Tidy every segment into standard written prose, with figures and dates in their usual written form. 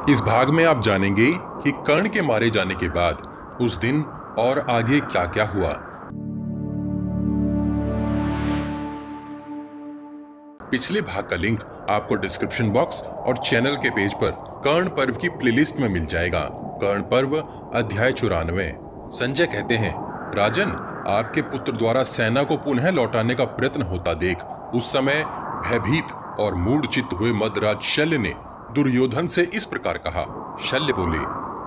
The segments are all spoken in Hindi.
इस भाग में आप जानेंगे कि कर्ण के मारे जाने के बाद उस दिन और आगे क्या क्या हुआ। पिछले भाग का लिंक आपको डिस्क्रिप्शन बॉक्स और चैनल के पेज पर कर्ण पर्व की प्लेलिस्ट में मिल जाएगा। कर्ण पर्व अध्याय 94। संजय कहते हैं, राजन, आपके पुत्र द्वारा सेना को पुनः लौटाने का प्रयत्न होता देख उस समय भयभीत और मूढ़चित्त हुए मदराज शल्य ने दुर्योधन से इस प्रकार कहा। शल्य बोले,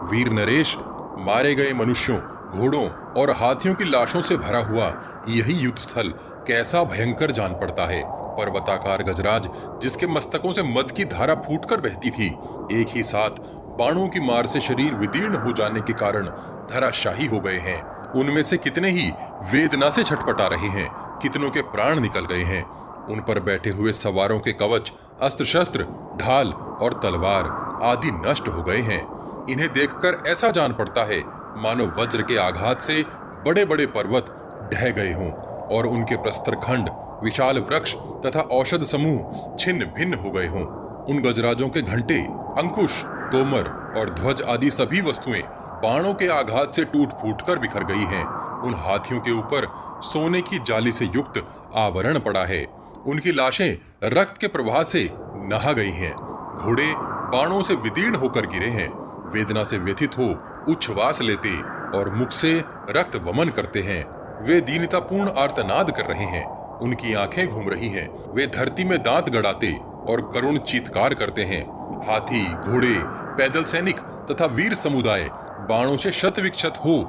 वीर नरेश, मारे गए मनुष्यों, घोड़ों और हाथियों की लाशों से भरा हुआ यही युद्ध स्थल कैसा भयंकर जान पड़ता है। पर्वताकार गजराज जिसके मस्तकों से मद की धारा फूटकर बहती थी, एक ही साथ बाणों की मार से शरीर विदीर्ण हो जाने के कारण धराशाही हो गए हैं। उनमें से कितने ही वेदना से छटपटा रहे हैं, कितनों के प्राण निकल गए हैं। उन पर बैठे हुए सवारों के कवच, अस्त्र शस्त्र, ढाल और तलवार आदि नष्ट हो गए हैं। इन्हें देखकर ऐसा जान पड़ता है मानो वज्र के आघात से बड़े बड़े पर्वत ढह गए हों और उनके प्रस्तर खंड, विशाल वृक्ष तथा औषध समूह छिन्न भिन्न हो गए हों। उन गजराजों के घंटे, अंकुश, तोमर और ध्वज आदि सभी वस्तुएं बाणों के आघात से टूट फूट कर बिखर गई हैं। उन हाथियों के ऊपर सोने की जाली से युक्त आवरण पड़ा है। उनकी लाशें रक्त के प्रवाह से नहा गई हैं। घोड़े बाणों से विदीर्ण होकर गिरे हैं। वेदना से व्यथित हो उच्छ्वास लेते और मुख से रक्त वमन करते हैं। वे दीनतापूर्ण आर्तनाद कर रहे हैं। उनकी आंखें घूम रही हैं। वे धरती में दांत गड़ाते और करुण चीत्कार करते हैं। हाथी, घोड़े, पैदल सैनिक तथा वीर समुदाय बाणों से शत विक्षत हो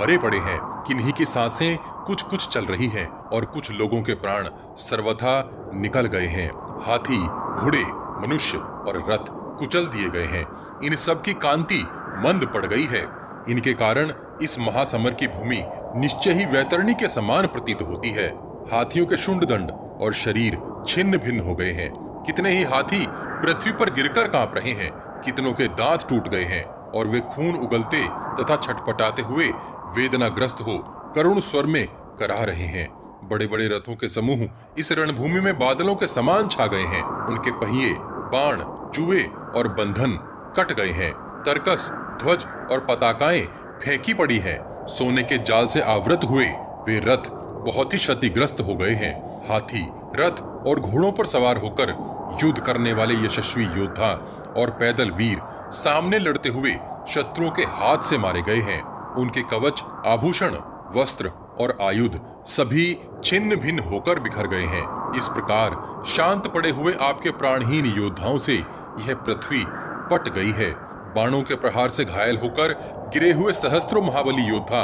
मरे पड़े हैं। किन्हीं की सांसें कुछ कुछ चल रही हैं और कुछ लोगों के प्राण सर्वथा निकल गए हैं। हाथी, घोड़े, मनुष्य और रथ कुचल दिए गए हैं। इन सब की कांति मंद पड़ गई है। इनके कारण इस महासमर की भूमि निश्चय ही वैतरणी के समान प्रतीत होती है। हाथियों के शुंडदंड और शरीर छिन्न भिन्न हो गए हैं। कितने ही हाथी पृथ्वी पर गिरकर कांप रहे हैं। कितनों के दांत टूट गए हैं और वे खून उगलते तथा छटपटाते हुए वेदनाग्रस्त हो करुण स्वर में कराह रहे हैं। बड़े बड़े रथों के समूह इस रणभूमि में बादलों के समान छा गए हैं। उनके पहिए, बाण, जुए और बंधन कट गए हैं। तरकस, ध्वज और पताकाएं फेंकी पड़ी हैं। सोने के जाल से आवृत हुए वे रथ बहुत ही क्षतिग्रस्त हो गए हैं। हाथी, रथ और घोड़ों पर सवार होकर युद्ध करने वाले यशस्वी योद्धा और पैदल वीर सामने लड़ते हुए शत्रुओं के हाथ से मारे गए हैं। उनके कवच, आभूषण, वस्त्र और आयुध सभी छिन्न भिन्न होकर बिखर गए हैं। इस प्रकार शांत पड़े हुए आपके प्राणहीन योद्धाओं से यह पृथ्वी पट गई है। बाणों के प्रहार से घायल होकर गिरे हुए सहस्त्रों महाबली योद्धा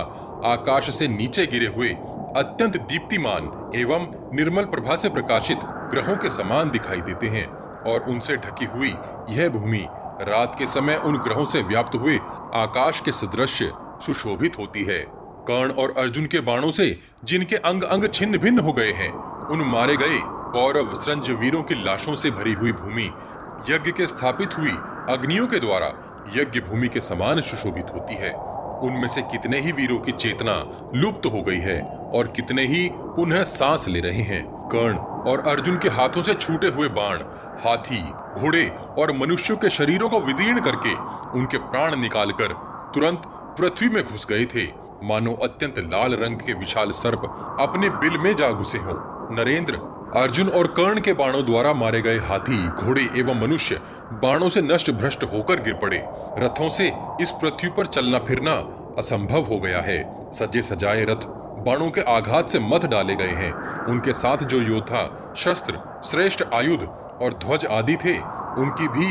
आकाश से नीचे गिरे हुए अत्यंत दीप्तिमान एवं निर्मल प्रभा से प्रकाशित ग्रहों के समान दिखाई देते हैं और उनसे ढकी हुई यह भूमि रात के समय उन ग्रहों से व्याप्त हुए आकाश के सदृश सुशोभित होती है। कर्ण और अर्जुन के बाणों से जिनके अंग अंग छिन्न भिन्न हो गए हैं, उन मारे गए कौरव संज वीरों की लाशों से भरी हुई भूमि यज्ञ के स्थापित हुई अग्नियों के द्वारा यज्ञ भूमि के समान सुशोभित होती है। उनमें से कितने ही वीरों की चेतना लुप्त हो गई है और कितने ही पुनः सांस ले रहे हैं। कर्ण और अर्जुन के हाथों से छूटे हुए बाण हाथी, घोड़े और मनुष्यों के शरीरों को विदीर्ण करके उनके प्राण निकालकर तुरंत पृथ्वी में घुस गए थे। मानो अत्यंत लाल रंग के विशाल सर्प अपने बिल में जा घुसे हों। नरेंद्र, अर्जुन और कर्ण के बाणों द्वारा मारे गए हाथी, घोड़े एवं मनुष्य बाणों से नष्ट भ्रष्ट होकर गिर पड़े। रथों से इस पृथ्वी पर चलना फिरना असंभव हो गया है। सजे सजाए रथ बाणों के आघात से मत डाले गए हैं। उनके साथ जो योद्धा, शस्त्र, श्रेष्ठ आयुध और ध्वज आदि थे, उनकी भी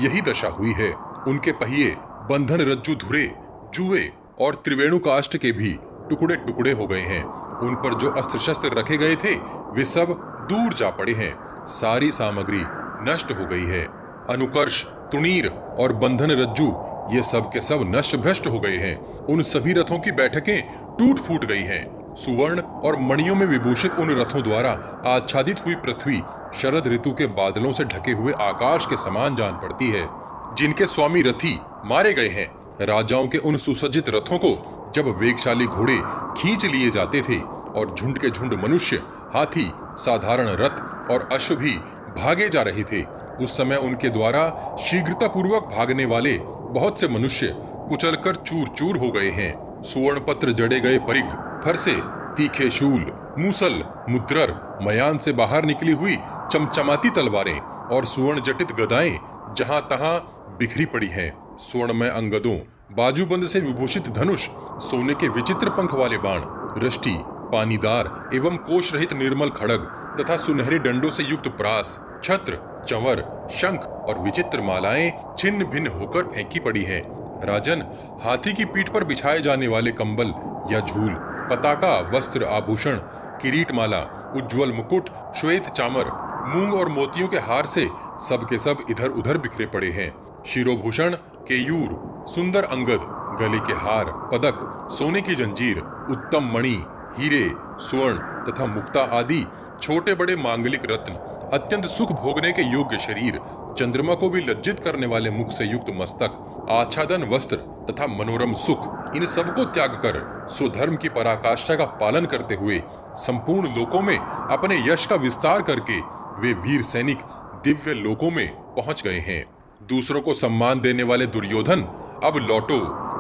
यही दशा हुई है। उनके पहिए, बंधन, रज्जु, धुरे, जुए और त्रिवेणुकाष्ठ के भी टुकड़े टुकड़े हो गए हैं। उन पर जो अस्त्र शस्त्र रखे गए थे वे सब दूर जा पड़े हैं। सारी सामग्री नष्ट हो गई है। अनुकर्ष, तुणीर और बंधन, रज्जु ये सब के सब नष्ट भ्रष्ट हो गए हैं। उन सभी रथों की बैठकें टूट फूट गई हैं। सुवर्ण और मणियों में विभूषित उन रथों द्वारा आच्छादित हुई पृथ्वी शरद ऋतु के बादलों से ढके हुए आकाश के समान जान पड़ती है। जिनके स्वामी रथी मारे गए हैं, राजाओं के उन सुसज्जित रथों को जब वेगशाली घोड़े खींच लिए जाते थे और झुंड के झुंड मनुष्य, हाथी, साधारण रथ और अश्व भी भागे जा रहे थे, उस समय उनके द्वारा शीघ्रतापूर्वक भागने वाले बहुत से मनुष्य कुचलकर चूर चूर हो गए हैं। सुवर्ण पत्र जड़े गए परिघ, फरसे, तीखे शूल, मूसल, मुद्रर, मयान से बाहर निकली हुई चमचमाती तलवारें और सुवर्ण जटित गदाएं जहां तहां बिखरी पड़ी हैं। स्वर्णमय अंगदों, बाजूबंद से विभूषित धनुष, सोने के विचित्र पंख वाले बाण, रष्टि, पानीदार एवं कोश रहित निर्मल खड़ग तथा सुनहरे डंडों से युक्त प्रास, छत्र, चंवर, शंख और विचित्र मालाएं छिन्न भिन्न होकर फेंकी पड़ी हैं। राजन, हाथी की पीठ पर बिछाए जाने वाले कंबल या झूल, पताका, वस्त्र, आभूषण, किरीट माला, उज्ज्वल मुकुट, श्वेत चामर, मूंग और मोतियों के हार से सब के सब इधर उधर बिखरे पड़े हैं। शिरोभूषण, केयूर, सुंदर अंगद, गले के हार, पदक, सोने की जंजीर, उत्तम मणि, हीरे, स्वर्ण तथा मुक्ता आदि छोटे बड़े मांगलिक रत्न, अत्यंत सुख भोगने के योग्य शरीर, चंद्रमा को भी लज्जित करने वाले मुख से युक्त मस्तक, आच्छादन वस्त्र तथा मनोरम सुख, इन सबको त्याग कर स्वधर्म की पराकाष्ठा का पालन करते हुए संपूर्ण लोकों में अपने यश का विस्तार करके वे वीर सैनिक दिव्य लोकों में पहुंच गए हैं। दूसरों को सम्मान देने वाले दुर्योधन, अब लौटो,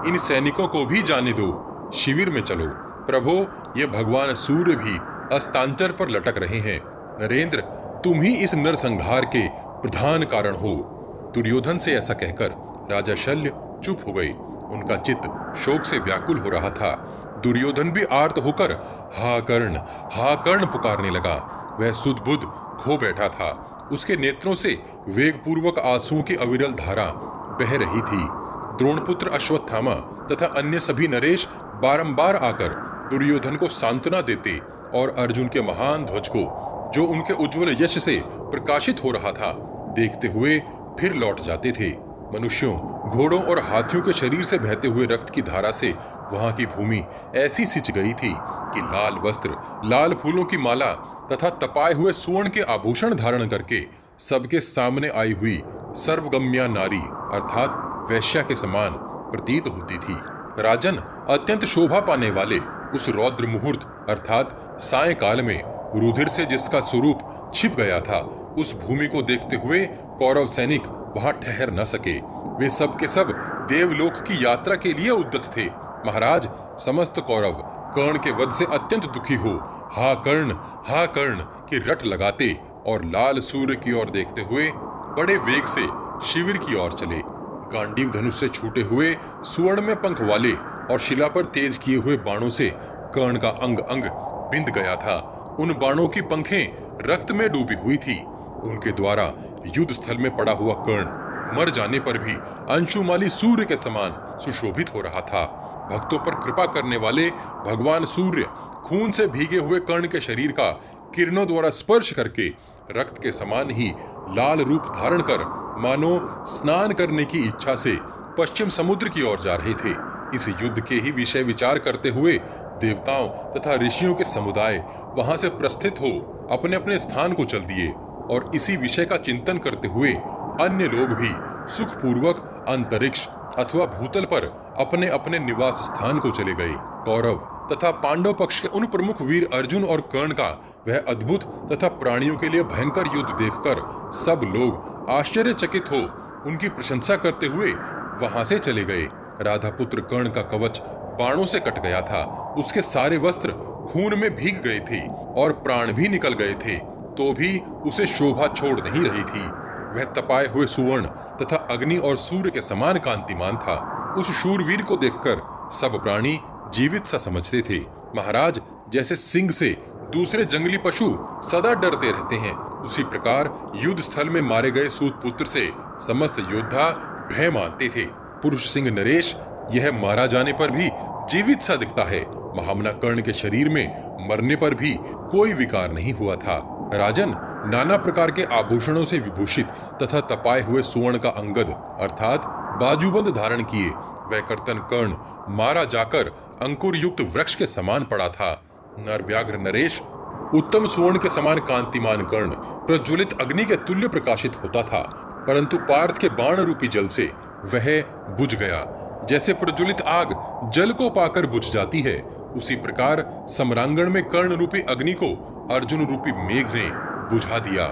इन सैनिकों को भी जाने दो, शिविर में चलो। प्रभो, ये भगवान सूर्य भी अस्तांचल पर लटक रहे हैं। नरेंद्र, तुम ही इस नरसंहार के प्रधान कारण हो। दुर्योधन से ऐसा कहकर राजा शल्य चुप हो गए। उनका चित्त शोक से व्याकुल हो रहा था। दुर्योधन भी आर्त होकर हा कर्ण पुकारने लगा। वह सुध-बुध खो बैठा था। उसके नेत्रों से वेगपूर्वक आंसुओं की अविरल धारा बह रही थी। द्रोणपुत्र अश्वत्थामा तथा अन्य सभी नरेश बारंबार आकर दुर्योधन को सांत्वना देते और अर्जुन के महान ध्वज को, जो उनके उज्जवल यश से प्रकाशित हो रहा था, देखते हुए फिर लौट जाते थे। मनुष्यों, घोड़ों और हाथियों के शरीर से बहते हुए रक्त की धारा से वहां की भूमि ऐसी सिंच गई थी कि लाल वस्त्र, लाल फूलों की माला तथा तपाए हुए सुवर्ण के आभूषण धारण करके सबके सामने आई हुई सर्वगम्या नारी अर्थात वैश्या के समान प्रतीत होती थी। राजन, अत्यंत शोभा पाने वाले उस रौद्र मुहूर्त अर्थात सायंकाल में रुधिर से जिसका स्वरूप छिप गया था, उस भूमि को देखते हुए कौरव सैनिक वहां ठहर न सके। वे सब के सब देवलोक की यात्रा के लिए उद्यत थे। महाराज, समस्त कौरव कर्ण के वध से अत्यंत दुखी हो हा कर्ण की रट लगाते और लाल सूर्य की ओर देखते हुए बड़े वेग से शिविर की ओर चले। गांडीव धनुष से छूटे हुए सुवर्ण में पंख वाले और शिला पर तेज किए हुए बाणों से कर्ण का अंग अंग बिंद गया था। उन बाणों की पंखें रक्त में डूबी हुई थी। उनके द्वारा युद्ध स्थल में पड़ा हुआ कर्ण मर जाने पर भी अंशुमाली सूर्य के समान सुशोभित हो रहा था। भक्तों पर कृपा करने वाले भगवान सूर्य खून से भीगे हुए कर्ण के शरीर का किरणों द्वारा स्पर्श करके रक्त के समान ही लाल रूप धारण कर मानो स्नान करने की इच्छा से पश्चिम समुद्र की ओर जा रहे थे। इस युद्ध के ही विषय विचार करते हुए देवताओं तथा ऋषियों के समुदाय वहां से प्रस्थित हो अपने अपने स्थान को चल दिए और इसी विषय का चिंतन करते हुए अन्य लोग भी सुखपूर्वक अंतरिक्ष अथवा भूतल पर अपने अपने निवास स्थान को चले गए। कौरव तथा पांडव पक्ष के उन प्रमुख वीर अर्जुन और कर्ण का वह अद्भुत तथा प्राणियों के लिए भयंकर युद्ध देखकर सब लोग आश्चर्यचकित हो उनकी प्रशंसा करते हुए वहां से चले गए। राधा पुत्र कर्ण का कवच बाणों से कट गया था। उसके सारे वस्त्र खून में भीग गए थे और प्राण भी निकल गए थे, तो भी उसे शोभा छोड़ नहीं रही थी। वह तपाए हुए सुवर्ण तथा अग्नि और सूर्य के समान कांतिमान था। उस शूरवीर को देखकर सब प्राणी जीवित सा समझते थे। महाराज, जैसे सिंह से दूसरे जंगली पशु सदा डरते रहते हैं, उसी प्रकार युद्ध स्थल में मारे गए सूत पुत्र से समस्त योद्धा भय मानते थे। पुरुष सिंह नरेश यह मारा जाने पर भी जीवित सा दिखता है। महामना कर्ण के शरीर में मरने पर भी कोई विकार नहीं हुआ था। राजन, नाना प्रकार के आभूषणों से विभूषित तथा तपाए हुए सुवर्ण का अंगद अर्थात बाजूबंद धारण किए वह कर्तन कर्ण मारा जाकर अंकुर युक्त वृक्ष के समान पड़ा था। नरव्याघ्र नरेश उत्तम सुवर्ण के समान कांतिमान कर्ण प्रज्वलित अग्नि के तुल्य प्रकाशित होता था, परंतु पार्थ के बाण रूपी जल से वह बुझ गया। जैसे प्रज्वलित आग जल को पाकर बुझ जाती है, उसी प्रकार सम्रांगण में कर्ण रूपी अग्नि को अर्जुन रूपी मेघ ने बुझा दिया।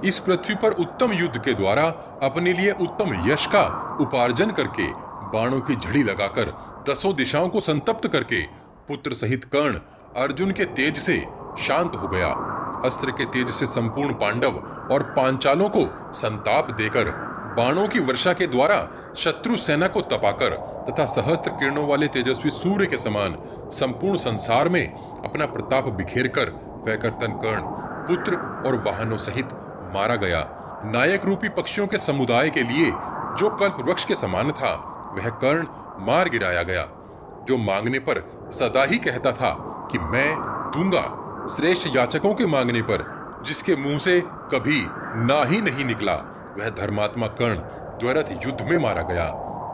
इस पृथ्वी पर उत्तम युद्ध के द्वारा अपने लिए उत्तम यश का उपार्जन करके बाणों की झड़ी लगाकर 10 दिशाओं को संतप्त करके पुत्र सहित कर्ण अर्जुन के तेज से शांत हो गया। अस्त्र के तेज से संपूर्ण पांडव और पांचालों को संताप देकर बाणों की वर्षा के द्वारा शत्रु सेना को तपाकर तथा सहस्त्र किरणों वाले तेजस्वी सूर्य के समान संपूर्ण संसार में अपना प्रताप बिखेर कर वह कर्तन कर्ण पुत्र और वाहनों सहित मारा गया। नायक रूपी पक्षियों के समुदाय के लिए जो कल्प वृक्ष के समान था वह कर्ण मार गिराया गया, जो मांगने पर सदा ही कहता था कि मैं दूंगा, श्रेष्ठ याचकों के मांगने पर जिसके मुंह से कभी ना ही नहीं निकला, वह धर्मात्मा कर्ण द्वैरथ युद्ध में मारा गया।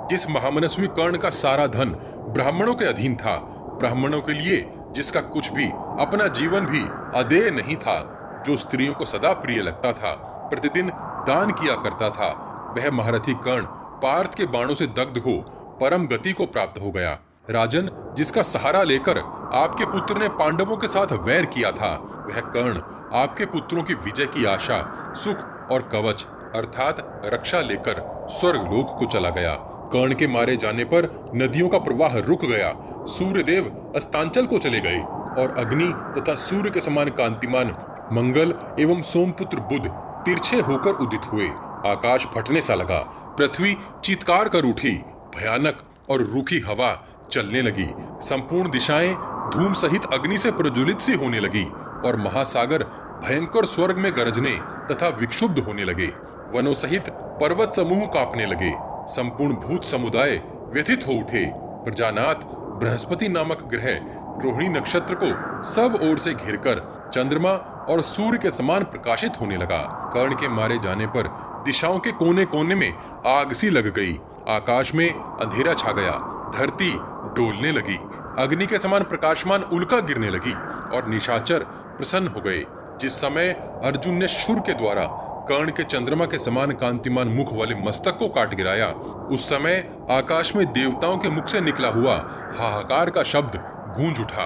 जिस महामनस्वी कर्ण का सारा धन ब्राह्मणों के अधीन था, ब्राह्मणों के लिए जिसका कुछ भी अपना जीवन भी अदेय नहीं था, जो स्त्रियों को सदा प्रिय लगता था, प्रतिदिन दान किया करता था, वह महारथी कर्ण पार्थ के बाणों से दग्ध हो परम गति को प्राप्त हो गया। राजन, जिसका सहारा लेकर आपके पुत्र ने पांडवों के साथ वैर किया था, वह कर्ण आपके पुत्रों की विजय की आशा, सुख और कवच अर्थात रक्षा लेकर स्वर्गलोक को चला गया। कर्ण के मारे जाने पर नदियों का प्रवाह रुक गया, सूर्यदेव अस्तांचल को चले गए और अग्नि तथा सूर्य के समान कांतिमान मंगल एवं सोमपुत्र बुध तिरछे होकर उदित हुए। आकाश फटने सा लगा, पृथ्वी चीत्कार कर उठी, भयानक और रूखी हवा चलने लगी, संपूर्ण दिशाएं धूम सहित अग्नि से प्रज्वलित सी होने लगी और महासागर भयंकर स्वर्ग में गरजने तथा विक्षुब्ध होने लगे। वनों सहित पर्वत समूह कांपने लगे, संपूर्ण भूत समुदाय व्यथित हो उठे। प्रजानाथ बृहस्पति नामक ग्रह रोहिणी नक्षत्र को सब ओर से घेरकर चंद्रमा और सूर्य के समान प्रकाशित होने लगा। कर्ण के मारे जाने पर दिशाओं के कोने कोने में आग सी लग गई, आकाश में अंधेरा छा गया, धरती डोलने लगी, अग्नि के समान प्रकाशमान उल्का गिरने लगी और निशाचर प्रसन्न हो गए। जिस समय अर्जुन ने शूर के द्वारा कर्ण के चंद्रमा के समान कांतिमान मुख वाले मस्तक को काट गिराया, उस समय आकाश में देवताओं के मुख से निकला हुआ हाहाकार का शब्द गूंज उठा।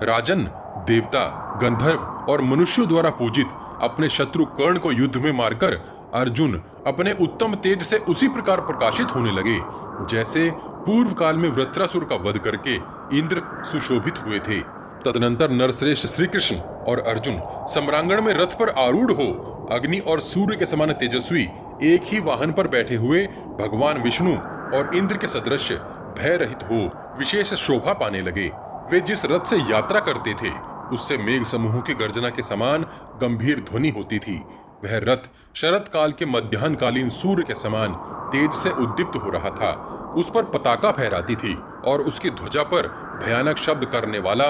राजन, देवता, गंधर्व और मनुष्यों द्वारा पूजित अपने शत्रु कर्ण को युद्ध में मारकर अर्जुन अपने उत्तम तेज से उसी प्रकार प्रकाशित होने लगे जैसे पूर्व काल में वृत्रासुर का वध करके इंद्र सुशोभित हुए थे। तदनंतर नरश्रेष्ठ श्री कृष्ण और अर्जुन सम्रांगण में रथ पर आरूढ़ हो अग्नि और सूर्य के समान तेजस्वी एक ही वाहन पर बैठे हुए भगवान विष्णु और इंद्र के सदृश भय रहित हो विशेष शोभा पाने लगे। वे जिस रथ से यात्रा करते थे उससे मेघ समूहों की गर्जना के समान गंभीर ध्वनि होती थी। वह रथ शरत काल के मध्याह्नकालीन सूर्य के समान तेज से उद्दीप्त हो रहा था। उस पर पताका फहराती थी और उसकी ध्वजा पर भयानक शब्द करने वाला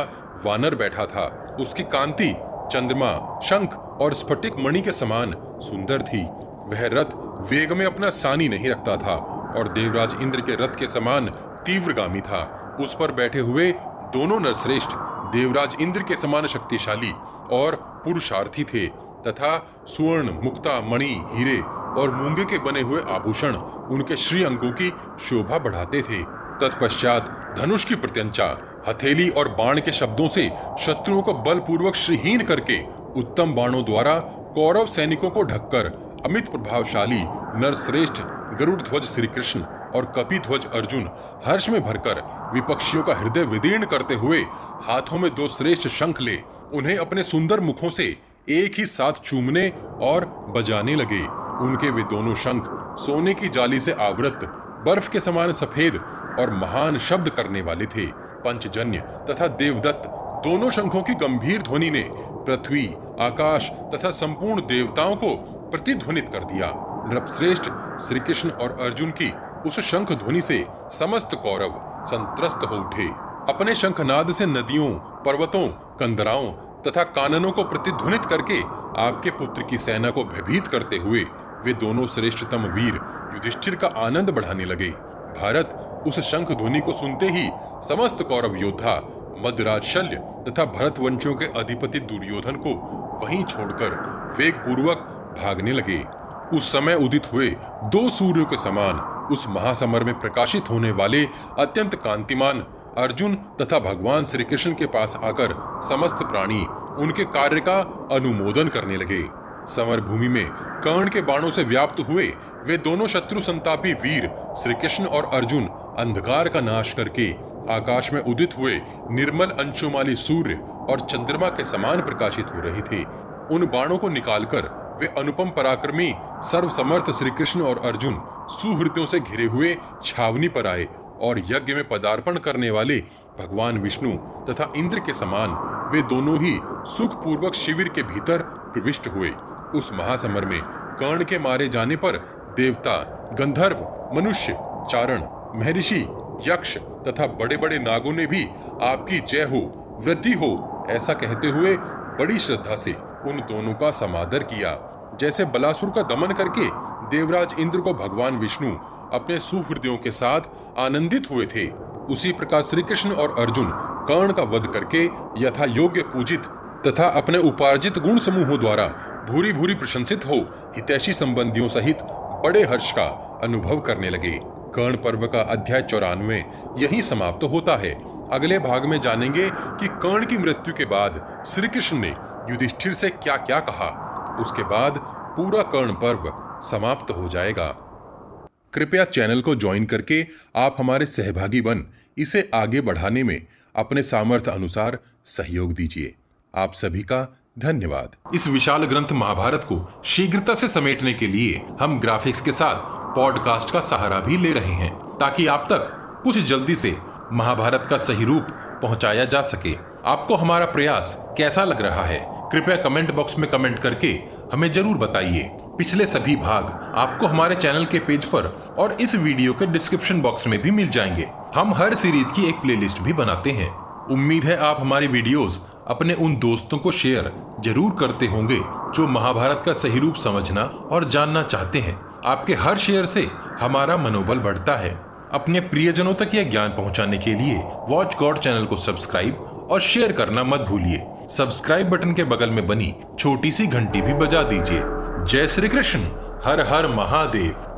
वानर बैठा था। उसकी कांति चंद्रमा, शंख और स्फटिक मणि के समान सुंदर थी। वह रथ वेग में अपना सानी नहीं रखता था और देवराज इंद्र के रथ के समान तीव्रगामी था। उस पर बैठे हुए दोनों नरश्रेष्ठ देवराज इंद्र के समान शक्तिशाली और पुरुषार्थी थे तथा सुवर्ण, मुक्ता, मणि, हीरे और मूंगे के बने हुए आभूषण उनके श्री अंगों की शोभा बढ़ाते थे। तत्पश्चात धनुष की प्रत्यंचा, हथेली और बाण के शब्दों से शत्रुओं को बलपूर्वक श्रीहीन करके उत्तम बाणों द्वारा कौरव सैनिकों को ढककर अमित प्रभावशाली नरश्रेष्ठ गरुड़ ध्वज श्री कृष्ण और कपि ध्वज अर्जुन हर्ष में भरकर विपक्षियों का हृदय विदीर्ण करते हुए हाथों में 2 श्रेष्ठ शंख ले उन्हें अपने सुंदर मुखों से एक ही साथ चूमने और बजाने लगे। उनके वे दोनों शंख सोने की जाली से आवृत बर्फ के समान सफेद और महान शब्द करने वाले थे। पंचजन्य तथा देवदत्त दोनों शंखों की गंभीर ध्वनि ने पृथ्वी, आकाश तथा संपूर्ण देवताओं को प्रतिध्वनित कर दिया। नृपश्रेष्ठ श्री कृष्ण और अर्जुन की उस शंख ध्वनि से समस्त कौरव संत्रस्त हो उठे। अपने शंखनाद से नदियों, पर्वतों, कंदराओं तथा काननों को प्रतिध्वनित करके आपके पुत्र की सेना को भयभीत करते हुए वे दोनों श्रेष्ठतम वीर युधिष्ठिर का आनंद बढ़ाने लगे। भारत उस शंख ध्वनि को सुनते ही समस्त कौरव योद्धा मध्यराज शल्य तथा भरतवंशियों के अधिपति दुर्योधन को वहीं छोड़कर वेग पूर्वक भागने लगे। उस समय उदित हुए 2 सूर्यों के समान उस महासमर में प्रकाशित होने वाले अत्यंत कांतिमान अर्जुन तथा भगवान श्री कृष्ण के पास आकर समस्त प्राणी उनके कार्य का अनुमोदन करने लगे। समर भूमि में कर्ण के बाणों से व्याप्त हुए वे दोनों शत्रु संतापी वीर श्री कृष्ण और अर्जुन अंधकार का नाश करके आकाश में उदित हुए निर्मल अंशुमाली सूर्य और चंद्रमा के समान प्रकाशित हो रहे थे। उन बाणों को निकालकर वे अनुपम पराक्रमी सर्वसमर्थ श्री कृष्ण और अर्जुन सुहृदों से घिरे हुए छावनी पर आए और यज्ञ में पदार्पण करने वाले भगवान विष्णु तथा इंद्र के समान वे दोनों ही सुखपूर्वक शिविर के भीतर प्रविष्ट हुए। उस महासमर में कर्ण के मारे जाने पर देवता, गंधर्व, मनुष्य, चारण, महर्षि, यक्ष तथा बड़े बड़े नागों ने भी आपकी जय हो, वृद्धि हो ऐसा कहते हुए बड़ी श्रद्धा से उन दोनों का समादर किया। जैसे बलासुर का दमन करके देवराज इंद्र को भगवान विष्णु अपने सुहृदयों के साथ आनंदित हुए थे, उसी प्रकार श्री कृष्ण और अर्जुन कर्ण का वध करके यथा योग्य पूजित तथा अपने उपार्जित गुण समूहों द्वारा भूरी भूरी प्रशंसित हो हितैषी संबंधियों सहित बड़े हर्ष का अनुभव करने लगे। कर्ण पर्व का अध्याय 94 यहीं समाप्त होता है। अगले भाग में जानेंगे कि कर्ण की मृत्यु के बाद श्री कृष्ण ने युधिष्ठिर से क्या क्या कहा। उसके बाद पूरा कर्ण पर्व समाप्त हो जाएगा। कृपया चैनल को ज्वाइन करके आप हमारे सहभागी बन इसे आगे बढ़ाने में अपने सामर्थ्य अनुसार सहयोग दीजिए। आप सभी का धन्यवाद। इस विशाल ग्रंथ महाभारत को शीघ्रता से समेटने के लिए हम ग्राफिक्स के साथ पॉडकास्ट का सहारा भी ले रहे हैं, ताकि आप तक कुछ जल्दी से महाभारत का सही रूप पहुंचाया जा सके। आपको हमारा प्रयास कैसा लग रहा है, कृपया कमेंट बॉक्स में कमेंट करके हमें जरूर बताइए। पिछले सभी भाग आपको हमारे चैनल के पेज पर और इस वीडियो के डिस्क्रिप्शन बॉक्स में भी मिल जाएंगे। हम हर सीरीज की एक प्लेलिस्ट भी बनाते हैं। उम्मीद है आप हमारी वीडियोस अपने उन दोस्तों को शेयर जरूर करते होंगे जो महाभारत का सही रूप समझना और जानना चाहते हैं। आपके हर शेयर से हमारा मनोबल बढ़ता है। अपने प्रियजनों तक यह ज्ञान पहुंचाने के लिए वॉच गॉड चैनल को सब्सक्राइब और शेयर करना मत भूलिए। सब्सक्राइब बटन के बगल में बनी छोटी सी घंटी भी बजा दीजिए। जय श्री कृष्ण। हर हर महादेव।